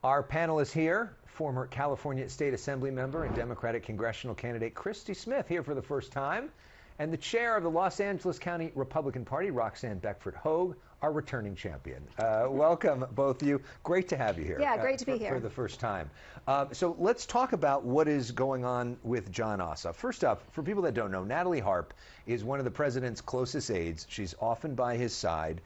Our panelists here, former California State Assembly member and Democratic congressional candidate Christy Smith, here for the first time, and the chair of the Los Angeles County Republican Party, Roxanne Beckford Hogue, our returning champion. Welcome, both of you. Great to have you here. Yeah, great to be here. For the first time. So let's talk about what is going on with Jon Ossoff. First up, for people that don't know, Natalie Harp is one of the president's closest aides. She's often by his side.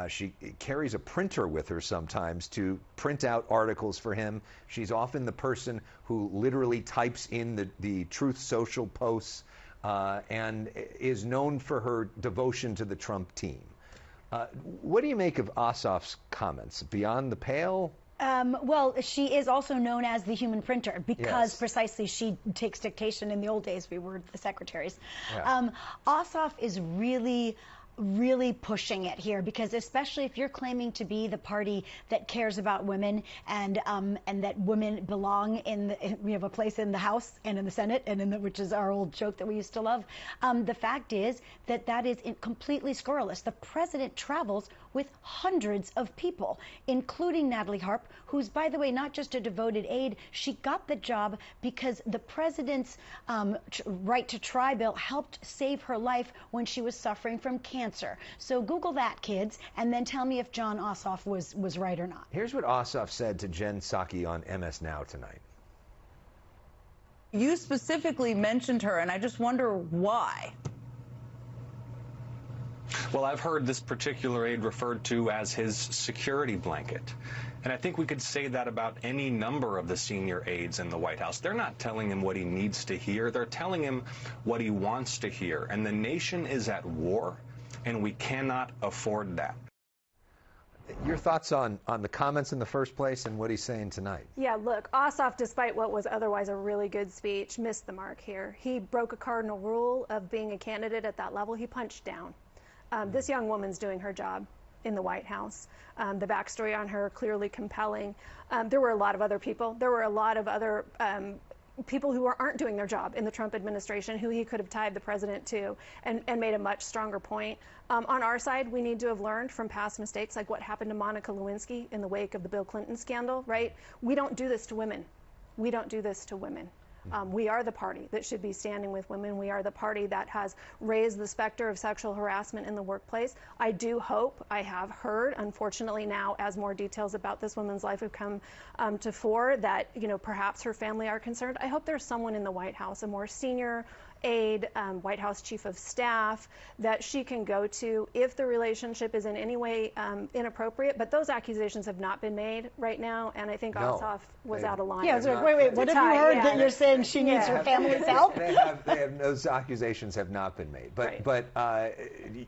She carries a printer with her sometimes to print out articles for him. She's often the person who literally types in the Truth Social posts and is known for her devotion to the Trump team. What do you make of Ossoff's comments? Beyond the pale? Well, she is also known as the human printer because precisely she takes dictation. In the old days, we were the secretaries. Yeah. Ossoff is really pushing it here, because especially if you're claiming to be the party that cares about women and that women belong we have a place in the House and in the Senate and which is our old joke that we used to love. The fact is that is completely scurrilous. The president travels with hundreds of people, including Natalie Harp, who's, by the way, not just a devoted aide. She got the job because the president's right to try bill helped save her life when she was suffering from cancer. So Google that, kids, and then tell me if Jon Ossoff was right or not. Here's what Ossoff said to Jen Psaki on MS Now tonight. You specifically mentioned her, and I just wonder why. Well, I've heard this particular aide referred to as his security blanket. And I think we could say that about any number of the senior aides in the White House. They're not telling him what he needs to hear. They're telling him what he wants to hear. And the nation is at war, and we cannot afford that. Your thoughts on the comments in the first place and what he's saying tonight? Yeah, look, Ossoff, despite what was otherwise a really good speech, missed the mark here. He broke a cardinal rule of being a candidate at that level. He punched down. This young woman's doing her job in the White House. The backstory on her, clearly compelling. There were a lot of other people. There were a lot of other people who aren't doing their job in the Trump administration who he could have tied the president to and made a much stronger point. On our side, we need to have learned from past mistakes, like what happened to Monica Lewinsky in the wake of the Bill Clinton scandal, right? We don't do this to women. We don't do this to women. We are the party that should be standing with women. We are the party that has raised the specter of sexual harassment in the workplace. I do hope, I have heard, unfortunately now, as more details about this woman's life have come to fore, that, you know, perhaps her family are concerned. I hope there's someone in the White House, a more senior aide, White House chief of staff, that she can go to if the relationship is in any way inappropriate. But those accusations have not been made right now, and I think Ossoff was out of line. Yeah, so wait, what have you heard that you're saying she needs her family's help? Those accusations have not been made. But right.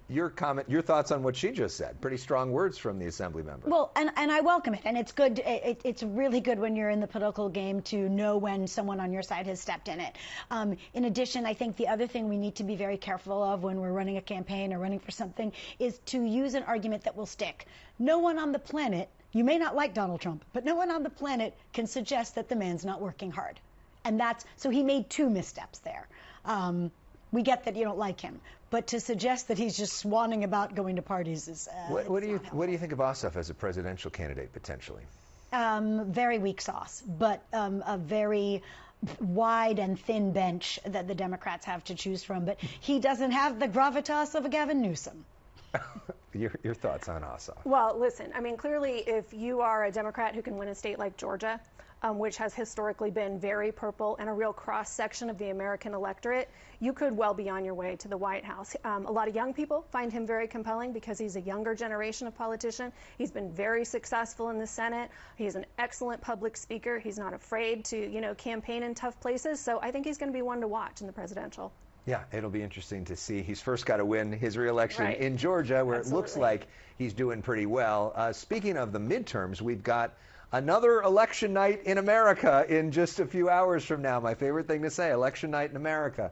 Your thoughts on what she just said? Pretty strong words from the Assembly member. Well, and I welcome it, and it's good. It's really good when you're in the political game to know when someone on your side has stepped in it. In addition, I think the other thing we need to be very careful of when we're running a campaign or running for something is to use an argument that will stick. No one on the planet, you may not like Donald Trump, but no one on the planet can suggest that the man's not working hard. And so he made two missteps there. We get that you don't like him, but to suggest that he's just swanning about going to parties is what do you think of Ossoff as a presidential candidate potentially? Very weak sauce, but a very wide and thin bench that the Democrats have to choose from. But he doesn't have the gravitas of a Gavin Newsom. Your thoughts on Ossoff? Well, listen, I mean, clearly, if you are a Democrat who can win a state like Georgia, which has historically been very purple and a real cross-section of the American electorate, you could well be on your way to the White House. A lot of young people find him very compelling because he's a younger generation of politician. He's been very successful in the Senate. He's an excellent public speaker. He's not afraid to, campaign in tough places. So I think he's going to be one to watch in the presidential. Yeah, it'll be interesting to see. He's first got to win his reelection in Georgia, where Absolutely. It looks like he's doing pretty well. Speaking of the midterms, we've got another election night in America in just a few hours from now. My favorite thing to say, election night in America.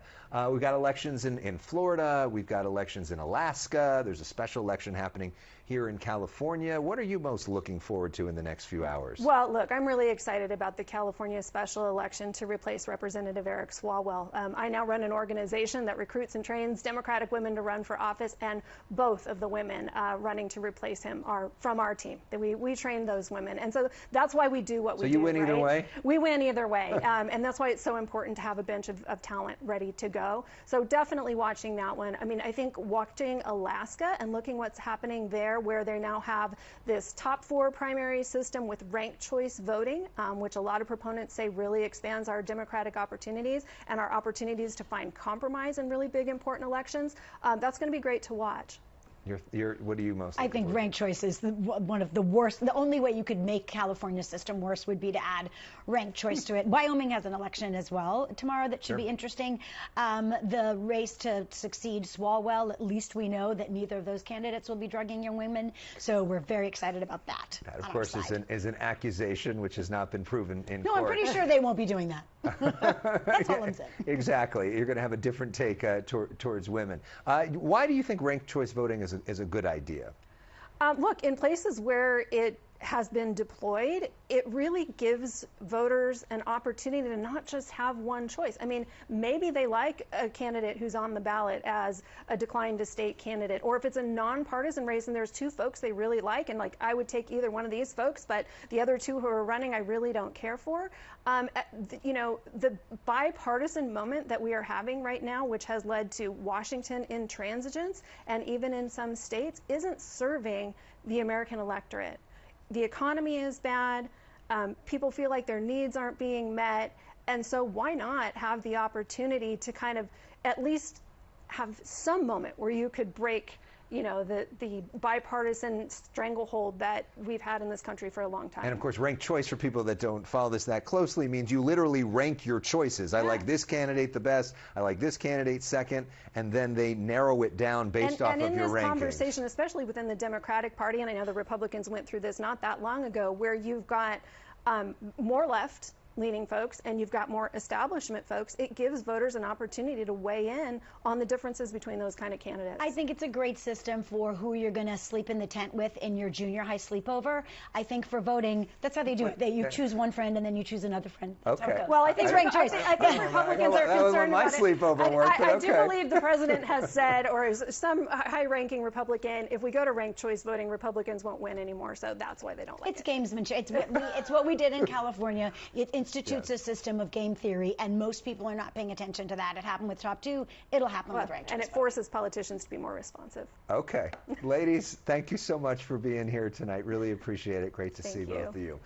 We've got elections in Florida. We've got elections in Alaska. There's a special election happening here in California. What are you most looking forward to in the next few hours? Well, look, I'm really excited about the California special election to replace Representative Eric Swalwell. I now run an organization that recruits and trains Democratic women to run for office, and both of the women running to replace him are from our team. We train those women. And so that's why we do what we do. So you win either way? We win either way. And that's why it's so important to have a bench of talent ready to go. So definitely watching that one. I mean, I think watching Alaska and looking what's happening there, where they now have this top 4 primary system with ranked choice voting, which a lot of proponents say really expands our democratic opportunities and our opportunities to find compromise in really big, important elections. That's going to be great to watch. What do you most? I think ranked choice is one of the worst. The only way you could make California's system worse would be to add ranked choice to it. Wyoming has an election as well tomorrow that should be interesting. The race to succeed Swalwell, at least we know that neither of those candidates will be drugging young women, so we're very excited about that. That, of course, is an accusation which has not been proven in court. No, I'm pretty sure they won't be doing that. That's all I'm saying. Exactly. You're going to have a different take towards women. Why do you think ranked choice voting is a good idea? Look, in places where it has been deployed, it really gives voters an opportunity to not just have one choice. I mean, maybe they like a candidate who's on the ballot as a declined to state candidate, or if it's a nonpartisan race and there's 2 folks they really like, and like, I would take either one of these folks, but the other 2 who are running I really don't care for. You know, the bipartisan moment that we are having right now, which has led to Washington intransigence and even in some states, isn't serving the American electorate. The economy is bad. People feel like their needs aren't being met. And so why not have the opportunity to kind of at least have some moment where you could break, you know, the bipartisan stranglehold that we've had in this country for a long time. And of course, ranked choice, for people that don't follow this that closely, means you literally rank your choices. I like this candidate the best, I like this candidate second, and then they narrow it down based off of your rankings. And in this conversation, especially within the Democratic Party, and I know the Republicans went through this not that long ago, where you've got more left leaning folks and you've got more establishment folks, it gives voters an opportunity to weigh in on the differences between those kind of candidates. I think it's a great system for who you're going to sleep in the tent with in your junior high sleepover. I think for voting, that's how they do it. You choose one friend and then you choose another friend. Okay. Well, I think ranked choice. I think Republicans are concerned about it. I do believe the president has said, or some high-ranking Republican, if we go to ranked choice voting, Republicans won't win anymore. So that's why they don't like it. It's gamesmanship. It's what we did in California. It institutes a system of game theory, and most people are not paying attention to that. It happened with top 2. It'll happen with ranked choice. And it forces politicians to be more responsive. Okay. Ladies, thank you so much for being here tonight. Really appreciate it. Great to see both of you.